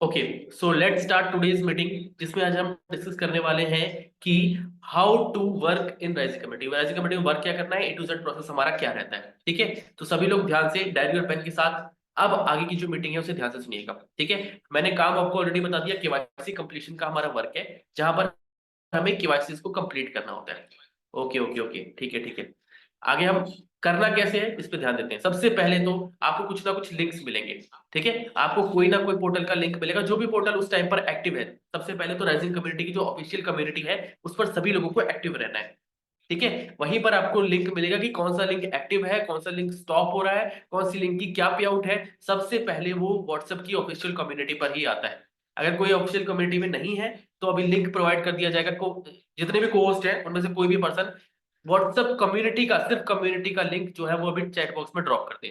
Okay, so let's start today's meeting, जिसमें आज हम डिस्कस करने वाले हैं कि how to work in rising committee. Rising committee में वर्क क्या करना है, ए टू जेड प्रोसेस हमारा क्या रहता है। ठीक है, तो सभी लोग ध्यान से डायरी और पेन के साथ अब आगे की जो मीटिंग है उसे ध्यान से सुनिएगा। ठीक है, मैंने काम आपको ऑलरेडी बता दिया, केवाईसी कंप्लीशन का हमारा वर्क है, जहां पर हमें केवाईसी को कंप्लीट करना होता है। ओके ओके ओके, ठीक है ठीक है। आगे हम करना कैसे है इस पे ध्यान देते हैं। सबसे पहले तो आपको कुछ ना कुछ लिंक्स मिलेंगे। ठीक है, आपको कोई ना कोई पोर्टल का लिंक मिलेगा, जो भी पोर्टल उस टाइम पर एक्टिव है। सबसे पहले तो राइजिंग कम्युनिटी की जो ऑफिशियल कम्युनिटी है उस पर सभी लोगों को एक्टिव रहना है। ठीक है, वहीं पर आपको लिंक मिलेगा कि कौन सा लिंक एक्टिव है, कौन सा लिंक स्टॉप हो रहा है, कौन सी लिंक की क्या पे आउट है। सबसे पहले वो व्हाट्सएप की ऑफिशियल कम्युनिटी पर ही आता है। अगर कोई ऑफिशियल कम्युनिटी में नहीं है तो अभी लिंक प्रोवाइड कर दिया जाएगा को, जितने भी को होस्ट है उनमें से कोई भी पर्सन व्हाट्सएप कम्युनिटी का, सिर्फ कम्युनिटी का लिंक जो है वो अभी चैट बॉक्स में ड्रॉप कर दे।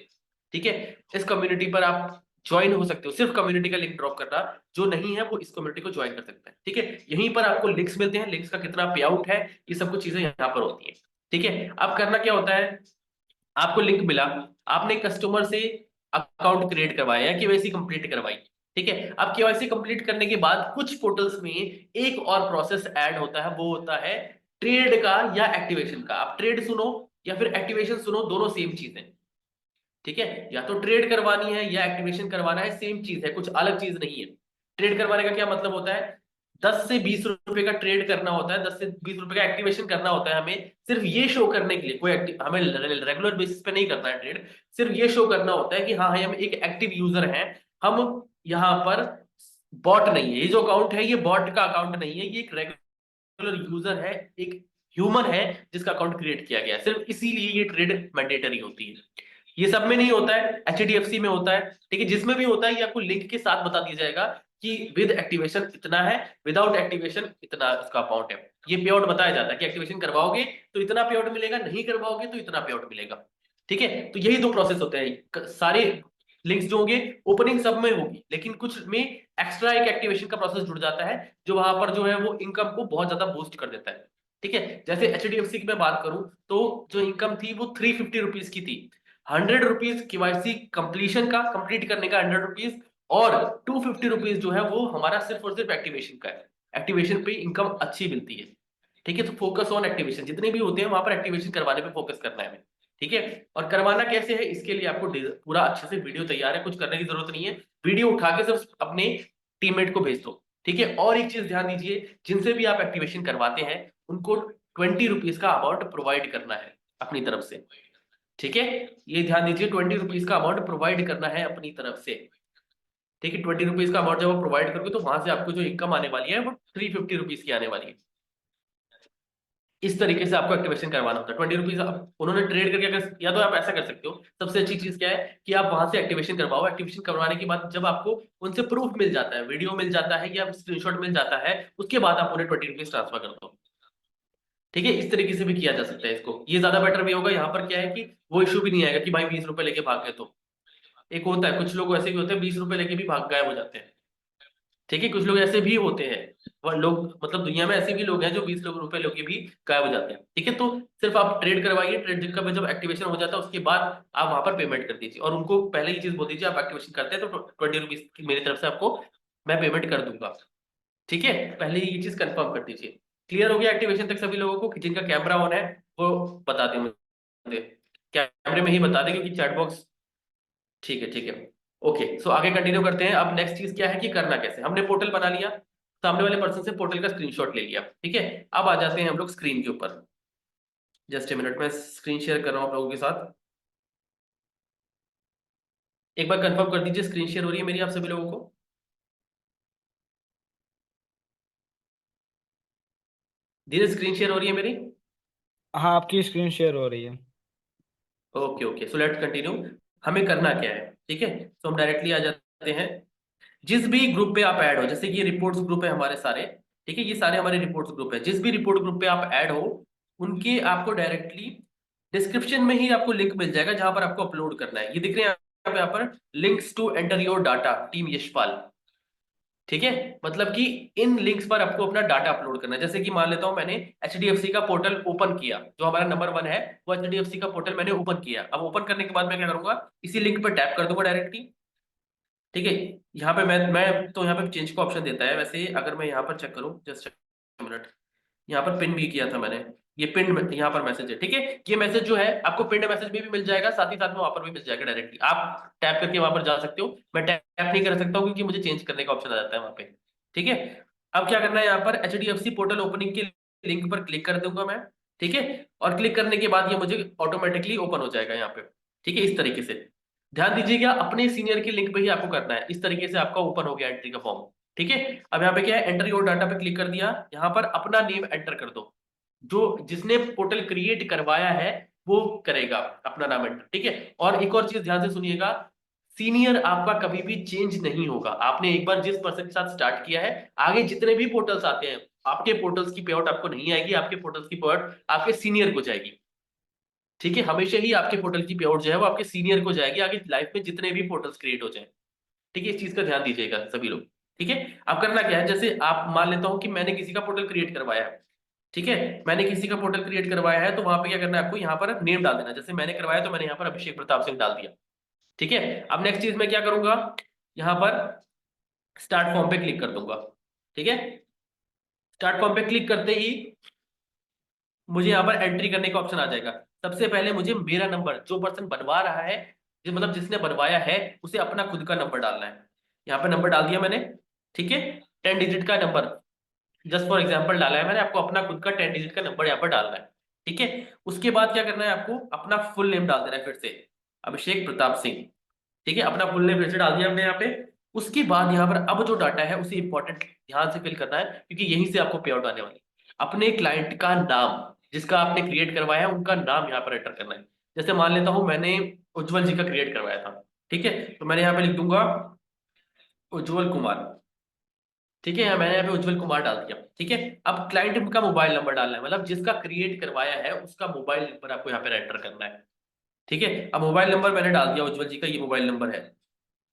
ठीक है, इस कम्युनिटी पर आप ज्वाइन हो सकते हो। सिर्फ कम्युनिटी का लिंक ड्रॉप करना, जो नहीं है वो इस कम्युनिटी को ज्वाइन कर सकता है। ठीक है, यहीं पर आपको लिंक्स मिलते हैं, लिंक्स का कितना पे आउट है, ये सब कुछ चीजें यहाँ पर होती है। ठीक है, अब करना क्या होता है, आपको लिंक मिला, आपने कस्टमर से अकाउंट क्रिएट करवाया या केवाईसी कंप्लीट करवाई। ठीक है, अब केवाईसी कंप्लीट करने के बाद कुछ पोर्टल्स में एक और प्रोसेस ऐड होता है, वो होता है ट्रेड का या एक्टिवेशन का। आप ट्रेड सुनो या फिर एक्टिवेशन सुनो, दोनों सेम चीज है। ठीक है, या तो ट्रेड करवानी है या एक्टिवेशन करवाना है, सेम चीज है, कुछ अलग चीज नहीं है। ट्रेड करवाने का क्या मतलब होता है, 10 से 20 रुपए का ट्रेड करना होता है, 10 से 20 रुपए का एक्टिवेशन करना होता है हमें। सिर्फ ये शो करने के लिए, कोई हमें रेगुलर बेसिस पे नहीं करना है ट्रेड। सिर्फ ये शो करना होता है कि हाँ हम एक एक्टिव यूजर हैं। हम यहाँ पर बॉट नहीं है, ये जो अकाउंट है ये बॉट का अकाउंट नहीं है, ये एक रेगुलर यूजर है, एक ह्यूमन है जिसका अकाउंट क्रिएट किया गया है। सिर्फ इसीलिए ये ट्रेड मैंडेटरी होती है। ये सब में नहीं होता है, एचडीएफसी में होता है। ठीक है, जिसमें भी होता है ये आपको लिंक के साथ बता दिया जाएगा कि विद एक्टिवेशन इतना है, विदाउट एक्टिवेशन इतना इसका अमाउंट है। ये पे आउट बताया जाता है कि एक्टिवेशन करवाओगे तो इतना पे आउट मिलेगा, नहीं करवाओगे तो इतना पे आउट मिलेगा। ठीक है, तो यही दो प्रोसेस होते हैं। सारे लिंक्स जो होंगे ओपनिंग सब में होगी, लेकिन कुछ में एक्स्ट्रा एक एक्टिवेशन का प्रोसेस जुड़ जाता है, जो वहां पर जो है वो इनकम को बहुत ज्यादा बूस्ट कर देता है। ठीक है, जैसे एचडीएफसी की मैं बात करूं तो जो इनकम थी वो 350 रुपीज की थी। 100 रुपीज केवाईसी कंप्लीशन का, कंप्लीट करने का 100 रुपीज, और 250 रुपीज जो है वो हमारा सिर्फ और सिर्फ एक्टिवेशन का है। एक्टिवेशन पे इनकम अच्छी मिलती है। ठीक है, तो फोकस ऑन एक्टिवेशन, जितने भी होते हैं वहां पर एक्टिवेशन करवाने पे फोकस करना है हमें। ठीक है, और करवाना कैसे है इसके लिए आपको पूरा अच्छे से वीडियो तैयार है, कुछ करने की जरूरत नहीं है। वीडियो उठा के सिर्फ अपने टीममेट को भेज दो। ठीक है, और एक चीज ध्यान दीजिए, जिनसे भी आप एक्टिवेशन करवाते हैं उनको 20 रुपीज का अमाउंट प्रोवाइड करना है अपनी तरफ से। ठीक है, ये ध्यान दीजिए, 20 रुपीज का अमाउंट प्रोवाइड करना है अपनी तरफ से। ठीक है, 20 रुपीज का अमाउंट जब आप प्रोवाइड करोगे तो वहां से आपको जो इनकम आने वाली है वो 350 रुपीज की आने वाली है। इस तरीके से आपको एक्टिवेशन करवाना होता है। 20 रुपीज उन्होंने ट्रेड करके, अगर या तो आप ऐसा कर सकते हो, सबसे अच्छी चीज क्या है कि आप वहां से एक्टिवेशन करवाओ। एक्टिवेशन करवाने के बाद जब आपको उनसे प्रूफ मिल जाता है, वीडियो मिल जाता है या स्क्रीनशॉट मिल जाता है, उसके बाद आप उन्हें 20 रुपीज ट्रांसफर कर दो। ठीक है, इस तरीके से भी किया जा सकता है इसको, ये ज्यादा बेटर भी होगा। यहाँ पर क्या है कि वो इशू भी नहीं आएगा कि भाई 20 रुपए लेके भाग गए। तो एक होता है, कुछ लोग ऐसे भी होते हैं 20 रुपए लेके भी भाग गायब हो जाते हैं। ठीक है, कुछ लोग ऐसे भी होते हैं, वह लोग मतलब दुनिया में ऐसे भी लोग हैं जो 20 रुपए लेके भी गायब हो जाते हैं। ठीक है, तो सिर्फ आप ट्रेड करवाइए, ट्रेड का जब एक्टिवेशन हो जाता है उसके बाद आप वहां पर पेमेंट कर दीजिए, और उनको पहले ही चीज बोल दीजिए आप एक्टिवेशन करते हैं तो 20 रुपीज की मेरी तरफ से आपको मैं पेमेंट कर दूंगा। ठीक है, पहले ही ये चीज कंफर्म कर दीजिए। क्लियर हो गया एक्टिवेशन तक सभी लोगों को, कि जिनका कैमरा ऑन है वो बता दें मुझे, कैमरे में ही बता दें क्योंकि चैट बॉक्स। ठीक है ठीक है, ओके। सो आगे कंटिन्यू करते हैं। अब नेक्स्ट चीज क्या है कि करना कैसे, हमने पोर्टल बना लिया, सामने वाले पर्सन से पोर्टल का स्क्रीनशॉट ले लिया। ठीक है, अब आ जाते हैं हम लोग स्क्रीन के ऊपर। जस्ट ए मिनट में स्क्रीन शेयर कर रहा हूँ आप लोगों के साथ। एक बार कंफर्म कर दीजिए स्क्रीन शेयर हो रही है मेरी आप सभी लोगों को। धीरे स्क्रीन शेयर हो रही है मेरी। हाँ, आपकी स्क्रीन शेयर हो रही है। Okay okay, so let's continue. हमें करना क्या है, ठीक है, तो हम डायरेक्टली आ जाते हैं। जिस भी ग्रुप पे आप ऐड हो, जैसे कि ये रिपोर्ट्स ग्रुप है हमारे सारे। ठीक है, ये सारे हमारे रिपोर्ट्स ग्रुप है, जिस भी रिपोर्ट ग्रुप पे आप ऐड हो उनके आपको डायरेक्टली डिस्क्रिप्शन में ही आपको लिंक मिल जाएगा जहां पर आपको अपलोड करना है। ये दिख रहे हैं यहाँ पर links to enter your data team Yashpal. ठीक है, मतलब कि इन लिंक्स पर आपको अपना डाटा अपलोड करना है। जैसे कि मान लेता हूं मैंने एचडीएफसी का पोर्टल ओपन किया, जो हमारा नंबर 1 है, वो एचडीएफसी का पोर्टल मैंने ओपन किया। अब ओपन करने के बाद मैं क्या करूंगा, इसी लिंक पर टैप कर दूंगा डायरेक्टली। ठीक है। यहाँ पे मैं तो यहाँ पे चेंज का ऑप्शन देता है वैसे, अगर मैं यहाँ पर चेक करूँ, जस्ट मिनट, यहाँ पर पिन भी किया था मैंने, ये पिन यहाँ पर मैसेज है, ठीक है। ये मैसेज जो है आपको पिन मैसेज में भी मिल जाएगा, साथ ही साथ में वहां पर भी मिल जाएगा डायरेक्टली, आप टैप करके वहां पर जा सकते हो। मैं टैप नहीं कर सकता हूँ क्योंकि मुझे चेंज करने का ऑप्शन आ जाता है वहां पे। ठीक है। अब क्या करना है, यहाँ पर HDFC पोर्टल ओपनिंग के लिंक पर क्लिक कर दूंगा मैं। ठीक है। और क्लिक करने के बाद ये मुझे ऑटोमेटिकली ओपन हो जाएगा यहाँ पे। ठीक है, इस तरीके से। ध्यान दीजिएगा, अपने सीनियर के लिंक पे ही आपको करना है। इस तरीके से आपका ओपन हो गया एंट्री का फॉर्म। ठीक है। अब यहाँ पे क्या है, एंटर योर डाटा पे क्लिक कर दिया, यहाँ पर अपना नेम एंटर कर दो। जो जिसने पोर्टल क्रिएट करवाया है वो करेगा अपना नाम एंटर। ठीक है। और एक और चीज ध्यान से सुनिएगा, सीनियर आपका कभी भी चेंज नहीं होगा। आपने एक बार जिस पर्सन के साथ स्टार्ट किया है, आगे जितने भी पोर्टल्स आते हैं, आपके पोर्टल्स की पेआउट आपको नहीं आएगी, आपके पोर्टल्स की पेआउट आपके सीनियर को जाएगी। ठीक है, हमेशा ही आपके पोर्टल की पेआउट जो है वो आपके सीनियर को जाएगी, आगे लाइफ में जितने भी पोर्टल्स क्रिएट हो जाए। ठीक है, इस चीज का ध्यान दीजिएगा सभी लोग। ठीक है। अब करना क्या है, जैसे आप मान लेता हूं कि मैंने किसी का पोर्टल क्रिएट करवाया है। ठीक है। मैंने किसी का पोर्टल क्रिएट करवाया है, तो वहां पे क्या करना है आपको, यहाँ पर नेम डाल देना। जैसे मैंने करवाया तो मैंने यहाँ पर अभिषेक प्रताप सिंह डाल दिया। ठीक है। अब नेक्स्ट चीज मैं क्या करूंगा, यहाँ पर स्टार्ट फॉर्म पे क्लिक कर दूंगा। ठीक है। स्टार्ट फॉर्म पे क्लिक करते ही मुझे यहाँ पर एंट्री करने का ऑप्शन आ जाएगा। सबसे पहले मुझे मेरा नंबर, जो पर्सन बनवा रहा है, मतलब जिसने बनवाया है, उसे अपना खुद का नंबर डालना है। यहाँ पे नंबर डाल दिया मैंने। ठीक है। 10 डिजिट का नंबर, जस्ट फॉर एग्जाम्पल डाला है मैंने, आपको अपना खुद का 10 डिजिट का नंबर यहाँ पर डालना है। ठीक है। उसके बाद क्या करना है, आपको अपना फुल नेम डाल देना है फिर से, अभिषेक प्रताप सिंह। ठीक है, अपना फुल नेम फिर से डाल दिया हमने यहाँ पे। उसके बाद यहाँ पर अब जो डाटा है उसे इंपॉर्टेंट ध्यान से फिल करना है, क्योंकि यहीं से आपको पे आउट आने वाली है। अपने क्लाइंट का नाम, जिसका आपने क्रिएट करवाया है, उनका नाम यहाँ पर एंटर करना है। जैसे मान लेता हूं मैंने उज्जवल जी का क्रिएट करवाया था। ठीक है। तो मैंने यहाँ पे लिख दूंगा उज्जवल कुमार। ठीक है, मैंने यहाँ पे उज्जवल कुमार डाल दिया। ठीक है। अब क्लाइंट का मोबाइल नंबर डालना है, मतलब जिसका क्रिएट करवाया है उसका मोबाइल नंबर आपको यहाँ पे एंटर करना है। ठीक है। अब मोबाइल नंबर मैंने डाल दिया, उज्जवल जी का ये मोबाइल नंबर है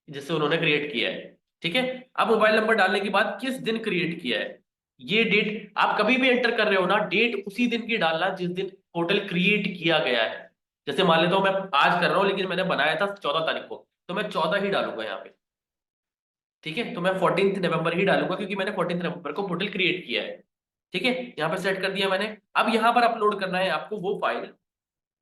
जिससे उन्होंने क्रिएट किया है। ठीक है। अब मोबाइल नंबर डालने के बाद किस दिन क्रिएट किया है, ये डेट आप कभी भी एंटर कर रहे हो ना, डेट उसी दिन की डालना जिस दिन पोर्टल क्रिएट किया गया है। जैसे मान लेता हूं मैं आज कर रहा हूं, लेकिन मैंने बनाया था 14 तारीख को, तो मैं 14 ही डालूंगा यहाँ पे। ठीक है। तो मैं 14 नवंबर ही डालूंगा, क्योंकि मैंने 14 नवंबर को पोर्टल क्रिएट किया है। ठीक है। यहाँ पर सेट कर दिया मैंने। अब यहाँ पर अपलोड करना है आपको वो फाइल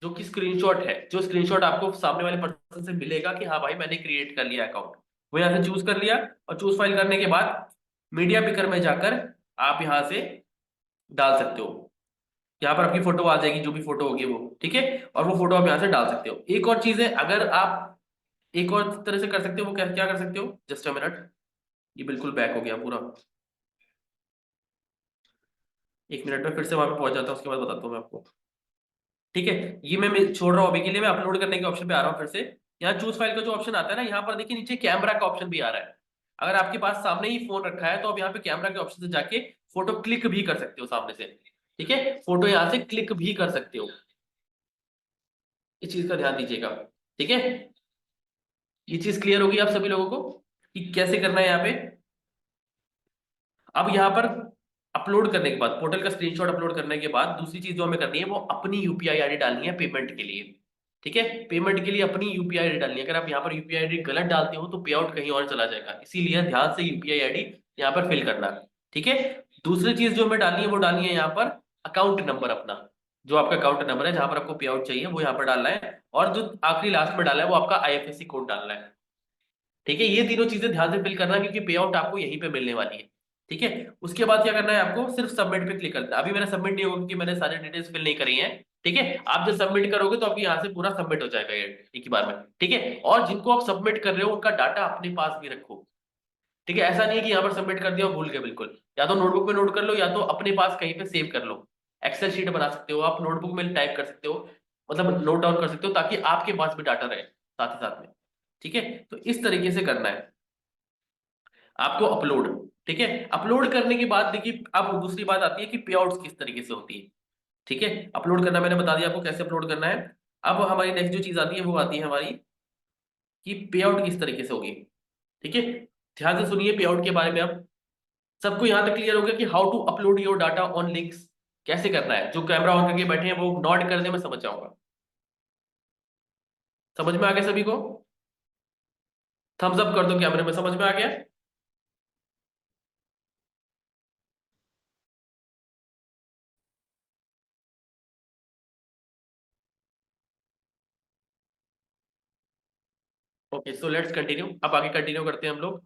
जो कि स्क्रीनशॉट है, जो स्क्रीनशॉट आपको सामने वाले पर्सन से मिलेगा कि हाँ भाई मैंने क्रिएट कर लिया अकाउंट। वो यहाँ से चूज कर लिया, और चूज फाइल करने के बाद मीडिया पिकर में जाकर आप यहाँ से डाल सकते हो। यहाँ पर आपकी फोटो आ जाएगी, जो भी फोटो होगी वो। ठीक है। और वो फोटो आप यहाँ से डाल सकते हो। एक और चीज है, अगर आप एक और तरह से कर सकते हो, वो क्या क्या कर सकते हो, जस्ट अ मिनट, ये बिल्कुल बैक हो गया पूरा। 1 मिनट में फिर से वहां पे पहुंच जाता हूँ, उसके बाद बताता हूँ मैं आपको। ठीक है। ये मैं छोड़ रहा हूँ अभी के लिए, मैं अपलोड करने के ऑप्शन पे आ रहा हूँ फिर से। यहाँ चूज फाइल का जो ऑप्शन आता है ना, यहाँ पर देखिए नीचे कैमरा का ऑप्शन भी आ रहा है। अगर आपके पास सामने ही फोन रखा है तो आप यहाँ पे कैमरा के ऑप्शन से जाके फोटो क्लिक भी कर सकते हो सामने से। ठीक है, फोटो यहाँ से क्लिक भी कर सकते हो। इस चीज का ध्यान दीजिएगा। ठीक है। ये चीज क्लियर होगी आप सभी लोगों को कि कैसे करना है यहाँ पे। अब यहाँ पर अपलोड करने के बाद, पोर्टल का स्क्रीनशॉट अपलोड करने के बाद, दूसरी चीज जो हमें करनी है वो अपनी यूपीआई आईडी डालनी है पेमेंट के लिए। ठीक है। पेमेंट के लिए अपनी यूपीआई आईडी डालनी है। अगर आप यहाँ पर यूपीआई आईडी गलत डालते हो तो पे आउट कहीं और चला जाएगा, इसीलिए ध्यान से यूपीआई आईडी यहाँ पर फिल करना है। ठीक है। दूसरी चीज जो हमें डालनी है वो डालनी है यहाँ पर अकाउंट नंबर अपना, जो आपका अकाउंट नंबर है जहां पर आपको पे आउट चाहिए वो यहाँ पर डालना है। और जो आखिरी लास्ट में डाला है वो आपका आईएफएससी कोड डालना है। ठीक है, ये तीनों चीजें ध्यान से फिल करना है, क्योंकि पे आउट आपको यहीं पे मिलने वाली है। ठीक है। उसके बाद क्या करना है आपको, सिर्फ सबमिट पे क्लिक करना है। अभी मेरा सबमिट नहीं होगा क्योंकि मैंने सारे डिटेल्स फिल नहीं करी हैं। ठीक है। आप जब सबमिट करोगे तो आपके यहाँ से पूरा सबमिट हो जाएगा ये एक ही बार में। ठीक है। और जिनको आप सबमिट कर रहे हो उनका डाटा अपने पास भी रखो। ठीक है, ऐसा नहीं है कि यहाँ पर सबमिट कर दिया और भूल गए बिल्कुल। या तो नोटबुक में नोट कर लो, या तो अपने पास कहीं पे सेव कर लो। एक्सेल शीट बना सकते हो आप, नोटबुक में टाइप कर सकते हो, मतलब नोट डाउन कर सकते हो, ताकि आपके पास भी डाटा रहे साथ ही साथ में। ठीक है। तो इस तरीके से करना है आपको अपलोड। ठीक है। अपलोड करने के बाद देखिए अब दूसरी बात आती है कि पे आउट्स किस तरीके से होती है। ठीक है। अपलोड करना मैंने बता दिया आपको कैसे अपलोड करना है। अब हमारी नेक्स्ट जो चीज आती है वो आती है हमारी कि पे आउट किस तरीके से होगी। ठीक है। ध्यान से सुनिए पे आउट के बारे में। अब सबको यहां तक क्लियर हो गया कि how to upload your data on links कैसे करना है। जो कैमरा ऑन करके बैठे हैं वो नॉट कर दे, मैं समझ जाऊंगा। समझ में आ गया सभी को। थम्स अप कर दो कैमरे में, समझ में आ गया? Okay, so let's continue. अब आगे कंटिन्यू करते हैं हम लोग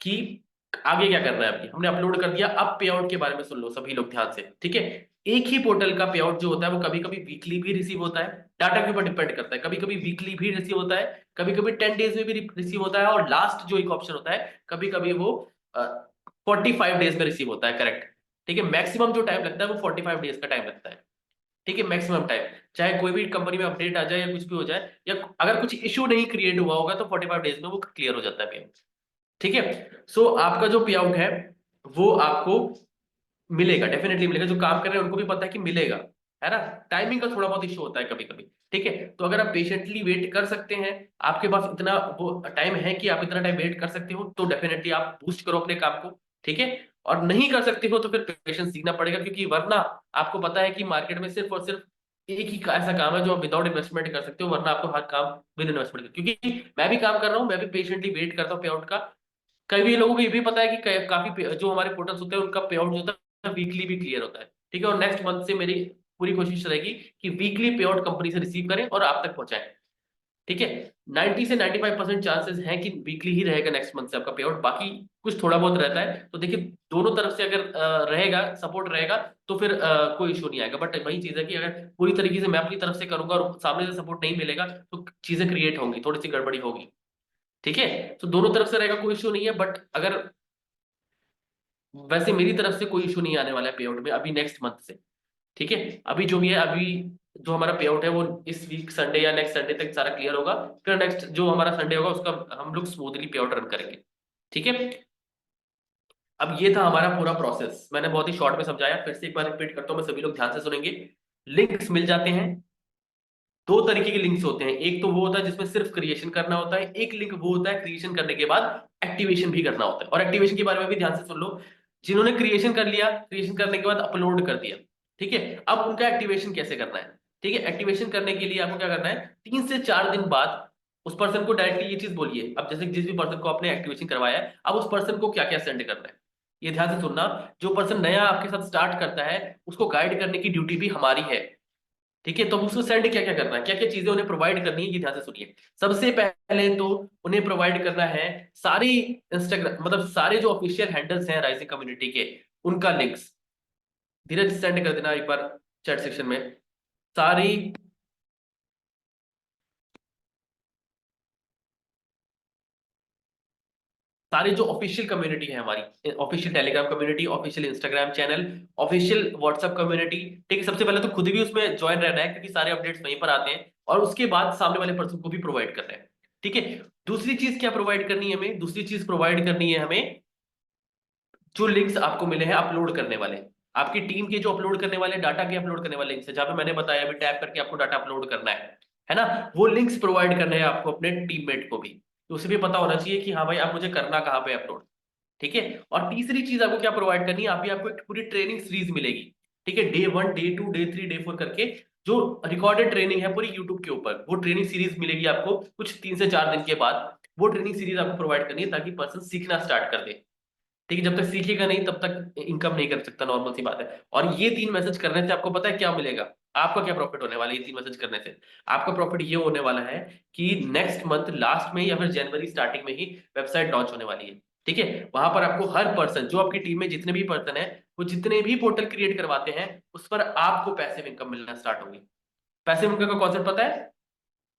कि आगे क्या करना है। अभी हमने अपलोड कर दिया, अब पे आउट के बारे में सुन लो सभी लोग ध्यान से, ठीक है? एक ही पोर्टल का पे आउट जो होता है वो कभी कभी वीकली भी रिसीव होता है, डाटा के ऊपर डिपेंड करता है। कभी कभी वीकली भी रिसीव होता है, कभी कभी 10 डेज में भी रिसीव होता है, और लास्ट जो एक ऑप्शन होता है कभी कभी वो 45 डेज में रिसीव होता है, करेक्ट? ठीक है, मैक्सिमम जो टाइम लगता है वो 45 डेज का टाइम लगता है। ठीक है, मैक्सिमम टाइम। चाहे कोई भी कंपनी में अपडेट आ जाए या कुछ भी हो जाए, या अगर कुछ इश्यू नहीं क्रिएट हुआ होगा तो 45 डेज में वो क्लियर हो जाता है पेमेंट। ठीक है, सो आपका जो पे आउट है वो आपको मिलेगा, डेफिनेटली मिलेगा। जो काम कर रहे हैं उनको भी पता है कि मिलेगा, है ना? टाइमिंग का थोड़ा बहुत इश्यू होता है कभी कभी। ठीक है, तो अगर आप पेशेंटली वेट कर सकते हैं, आपके पास इतना वो टाइम है कि आप इतना टाइम वेट कर सकते हो, तो डेफिनेटली आप बूस्ट करो अपने काम को। ठीक है, और नहीं कर सकते हो तो फिर पेशेंस सीखना पड़ेगा, क्योंकि वरना आपको पता है कि मार्केट में सिर्फ और सिर्फ एक ही ऐसा काम है जो आप विदाउट इन्वेस्टमेंट कर सकते हो, वरना आपको हर काम विद इन्वेस्टमेंट। क्योंकि मैं भी काम कर रहा हूँ, मैं भी पेशेंटली वेट करता हूँ पे आउट का। कई लोगों को ये भी पता है कि काफी जो हमारे पोर्टल्स होते हैं उनका पे आउट जो होता है वीकली भी क्लियर होता है। ठीक है, और नेक्स्ट मंथ से मेरी पूरी कोशिश रहेगी कि वीकली पे आउट कंपनी से रिसीव करें और आप तक पहुंचाएं। ठीक है, 90 से 95% चांसेस हैं कि वीकली ही रहेगा नेक्स्ट मंथ से आपका पे आउट। बाकी कुछ थोड़ा बहुत रहता है, तो देखिए दोनों तरफ से अगर रहेगा, सपोर्ट रहेगा, तो फिर कोई इशू नहीं आएगा। बट वही चीज है कि अगर पूरी तरीके से मैं अपनी तरफ से करूंगा और सामने से सपोर्ट नहीं मिलेगा तो चीजें क्रिएट होंगी, थोड़ी सी गड़बड़ी होगी। ठीक है, तो दोनों तरफ से रहेगा, कोई इशू नहीं है। बट अगर वैसे मेरी तरफ से कोई इशू नहीं आने वाला है पे आउट में अभी नेक्स्ट मंथ से। ठीक है, अभी जो भी है, अभी जो हमारा पे आउट है वो इस वीक संडे या नेक्स्ट संडे तक सारा क्लियर होगा। फिर नेक्स्ट जो हमारा संडे होगा उसका हम लोग स्मूथली पे आउट रन करेंगे। ठीक है, अब ये था हमारा पूरा प्रोसेस, मैंने बहुत ही शॉर्ट में समझाया। फिर से एक बार रिपीट करता हूँ, मैं सभी लोग ध्यान से सुनेंगे। लिंक्स मिल जाते हैं, दो तरीके के लिंक्स होते हैं। एक तो वो होता है जिसमें सिर्फ क्रिएशन करना होता है, एक लिंक वो होता है क्रिएशन करने के बाद एक्टिवेशन भी करना होता है। और एक्टिवेशन के बारे में भी ध्यान से सुन लो। जिन्होंने क्रिएशन कर लिया, क्रिएशन करने के बाद अपलोड कर दिया, ठीक है, अब उनका एक्टिवेशन कैसे करना है? ठीक है, एक्टिवेशन करने के लिए आपको क्या करना है, 3 से 4 दिन बाद उस पर्सन को डायरेक्टली ये चीज बोलिए। अब जैसे जिस भी पर्सन को आपने एक्टिवेशन करवाया है, अब उस पर्सन को क्या क्या सेंड करना है, ये ध्यान से सुनना। जो पर्सन नया आपके साथ स्टार्ट करता है उसको गाइड करने की ड्यूटी भी हमारी है। ठीक है, तो उसको सेंड क्या क्या करना है, क्या क्या चीजें उन्हें प्रोवाइड करनी है, ये ध्यान से सुनिए। सबसे पहले तो उन्हें प्रोवाइड करना है सारी इंस्टाग्राम, मतलब सारे जो ऑफिशियल हैंडल्स हैं राइजिंग कम्युनिटी के, उनका लिंक्स धीरज सेंड कर देना एक बार चैट सेक्शन में। सारी सारी जो ऑफिशियल कम्युनिटी है हमारी, official Telegram community, official Instagram channel, official WhatsApp community. ठीक है, सबसे पहले तो खुद भी उसमें ज्वाइन रहना है, क्योंकि सारे अपडेट्स वहीं पर आते हैं, और उसके बाद सामने वाले पर्सन को भी प्रोवाइड कर रहे हैं। ठीक है, दूसरी चीज क्या प्रोवाइड करनी है हमें? दूसरी चीज प्रोवाइड करनी है हमें जो लिंक्स आपको मिले हैं अपलोड करने वाले, आपकी टीम के जो अपलोड करने वाले डाटा के अपलोड करने वाले लिंक्स है, जहां पे मैंने बताया अभी टैप करके आपको डाटा अपलोड करना है ना? वो लिंक्स प्रोवाइड करने हैं आपको अपने टीममेट को भी, तो उसे भी पता होना चाहिए कि हाँ भाई आप मुझे करना कहाँ पे अपलोड। ठीक है, और तीसरी चीज आपको क्या प्रोवाइड करनी है, आपको एक पूरी ट्रेनिंग सीरीज मिलेगी। ठीक है, डे 1, डे 2, डे 3, डे 4 करके जो रिकॉर्डेड ट्रेनिंग है पूरी यूट्यूब के ऊपर, वो ट्रेनिंग सीरीज मिलेगी आपको कुछ 3 से 4 दिन के बाद। वो ट्रेनिंग सीरीज आपको प्रोवाइड करनी है ताकि पर्सन सीखना स्टार्ट कर दे। ठीक है, जब तक सीखेगा नहीं तब तक इनकम नहीं कर सकता, नॉर्मल सी बात है। और ये 3 मैसेज करने से आपको पता है क्या मिलेगा? आपका क्या प्रॉफिट होने वाला है ये 3 मैसेज करने से? आपका प्रॉफिट ये होने वाला है कि नेक्स्ट मंथ लास्ट में या फिर जनवरी स्टार्टिंग में ही वेबसाइट लॉन्च होने वाली है। ठीक है, वहां पर आपको हर पर्सन, जो आपकी टीम में जितने भी पर्सन है, वो जितने भी पोर्टल क्रिएट करवाते हैं, उस पर आपको पैसिव इनकम मिलना स्टार्ट होगी। पैसिव इनकम का कॉन्सेप्ट पता है?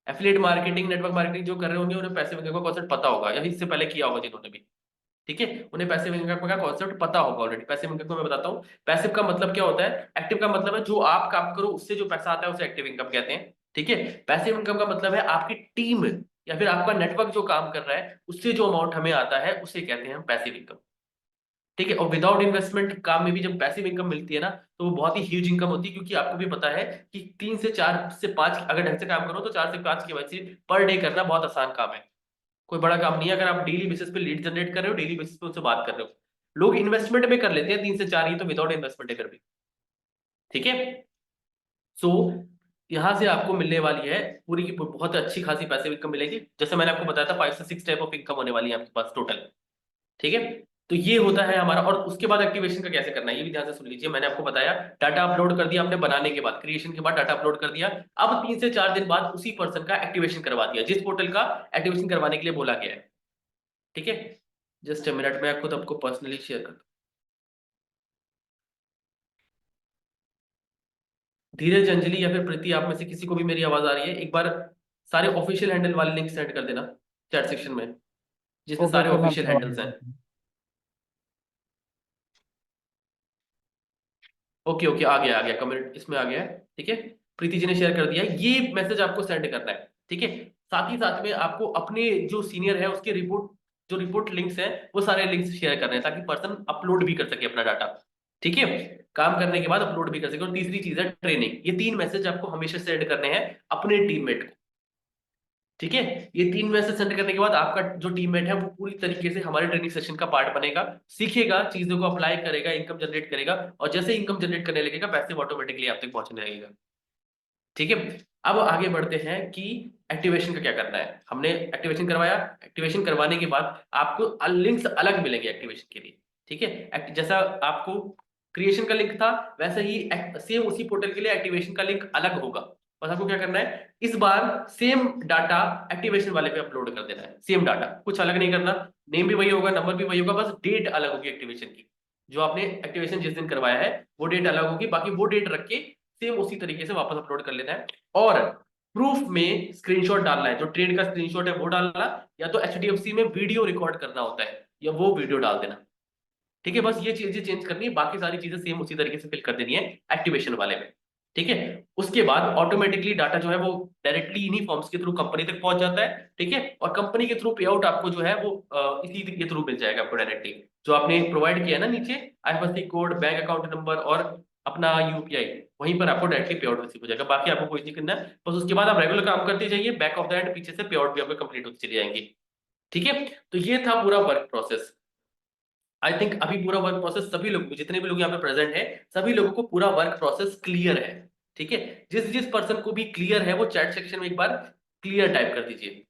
एफिलिएट मार्केटिंग, नेटवर्क मार्केटिंग जो कर रहे होंगे उन्हें पैसिव इनकम का कॉन्सेप्ट पता होगा, या इससे पहले किया होगा जिन्होंने भी। ठीक है, उन्हें पैसिव इनकम का कॉन्सेप्ट पता होगा ऑलरेडी। पैसिव इनकम को मैं बताता हूँ। पैसिव का मतलब क्या होता है, एक्टिव का मतलब है जो आप काम करो उससे जो पैसा आता है उसे एक्टिव इनकम कहते हैं। ठीक है, पैसिव इनकम का मतलब है आपकी टीम या फिर आपका नेटवर्क जो काम कर रहा है उससे जो अमाउंट हमें आता है उसे कहते हैं हम पैसिव इनकम। ठीक है, और विदाउट इन्वेस्टमेंट काम में भी जब पैसिव इनकम मिलती है ना, तो वो बहुत ही ह्यूज इनकम होती है, क्योंकि आपको भी पता है कि 3 से 4 से 5 अगर ढंग से काम करो तो 4 से 5 के वैसे पर डे करना बहुत आसान काम है। कोई बड़ा काम नहीं है, अगर आप डेली बेसिस पे लीड जनरेट कर रहे हो, डेली बेसिस पे उनसे बात कर रहे हो। लोग इन्वेस्टमेंट में कर लेते हैं 3 से 4, ही तो विदाउट इन्वेस्टमेंट है फिर भी। ठीक है, सो यहाँ से आपको मिलने वाली है पूरी की बहुत अच्छी खासी पैसिव इनकम मिलेगी। जैसे मैंने आपको बताया था 5 से 6 टाइप ऑफ इनकम होने वाली है आपके पास टोटल। ठीक है, तो ये होता है हमारा। और उसके बाद एक्टिवेशन का कैसे करना है ये भी ध्यान से सुन लीजिए। मैंने आपको बताया डाटा अपलोड कर दिया आपने बनाने के बाद, क्रिएशन के बाद डाटा अपलोड कर दिया। अब 3 से 4 दिन बाद उसी पर्सन का एक्टिवेशन करवा दिया जिस पोर्टल का एक्टिवेशन करवाने के लिए बोला गया है। ठीक है, जस्ट अ मिनट में खुद आपको पर्सनली शेयर कर। धीरज, अंजलि या फिर प्रीति, आप में से किसी को भी मेरी आवाज आ रही है एक बार सारे ऑफिशियल हैंडल वाले लिंक सेंड कर देना चैट सेक्शन में, जिसमें ओके सारे ओके, मैं ऑफिशियल करवा हैंडल्स हैं। देता हूँ। ओके ओके, आ गया कमेंट इसमें आ गया है। ठीक है, प्रीति जी ने शेयर कर दिया है, ये मैसेज आपको सेंड करना है। ठीक है, साथ ही साथ में आपको अपने जो सीनियर है उसके रिपोर्ट, जो रिपोर्ट लिंक्स हैं वो सारे लिंक्स शेयर करने हैं ताकि पर्सन अपलोड भी कर सके अपना डाटा। ठीक है, काम करने के बाद अपलोड भी कर सके। और तीसरी चीज है ट्रेनिंग। ये 3 मैसेज आपको हमेशा सेंड करने हैं अपने टीममेट को। ठीक है, ये 3 मैसेज सेंड करने के बाद आपका जो टीममेट है वो पूरी तरीके से हमारे ट्रेनिंग सेशन का पार्ट बनेगा, सीखेगा, चीजों को अप्लाई करेगा, इनकम जनरेट करेगा। और जैसे इनकम जनरेट करने लगेगा पैसे ऑटोमेटिकली आप तक पहुंचने लगेगा। ठीक है, अब आगे बढ़ते हैं कि एक्टिवेशन का क्या करना है। हमने एक्टिवेशन करवाया, एक्टिवेशन करवाने के बाद आपको लिंक्स अलग मिलेंगे एक्टिवेशन के लिए। ठीक है, जैसा आपको क्रिएशन का लिंक था वैसे ही सेम उसी पोर्टल के लिए एक्टिवेशन का लिंक अलग होगा। बस आपको क्या करना है, इस बार सेम डाटा एक्टिवेशन वाले पे अपलोड कर देना है। सेम डाटा, कुछ अलग नहीं करना। नेम भी वही होगा, नंबर भी वही होगा, बस डेट अलग होगी एक्टिवेशन की। जो आपने एक्टिवेशन जिस दिन करवाया है वो डेट अलग होगी, बाकी वो डेट रख के सेम उसी तरीके से वापस अपलोड कर लेना है। और प्रूफ में स्क्रीनशॉट डालना है, जो ट्रेड का स्क्रीनशॉट है वो डालना, या तो एचडीएफसी में वीडियो रिकॉर्ड करना होता है या वो वीडियो डाल देना। ठीक है, बस ये चीजें चेंज करनी है, बाकी सारी चीजें सेम उसी तरीके से फिल कर देनी है एक्टिवेशन वाले में। ठीक है, उसके बाद ऑटोमेटिकली डाटा जो है वो डायरेक्टली इन्हीं फॉर्म्स के थ्रू कंपनी तक पहुंच जाता है। ठीक है, और कंपनी के थ्रू पे आउट आपको जो है वो इसी के थ्रू मिल जाएगा आपको डायरेक्टली, जो आपने प्रोवाइड किया है ना नीचे, IFSC code, bank account number और अपना यूपीआई, वहीं पर आपको डायरेक्टली पे आउट रिसीव हो जाएगा। बाकी आपको कुछ नहीं करना है, बस उसके बाद आप रेगुलर काम करते जाइए, बैक ऑफ द एंड पीछे से पे आउट भी आपको कंप्लीट होती चली जाएंगी। ठीक है, तो ये था पूरा वर्क प्रोसेस। आई थिंक अभी पूरा वर्क प्रोसेस सभी लोग, जितने भी लोग यहाँ पे प्रेजेंट हैं, सभी लोगों को पूरा वर्क प्रोसेस क्लियर है। ठीक है, जिस जिस पर्सन को भी क्लियर है वो चैट सेक्शन में एक बार क्लियर टाइप कर दीजिए।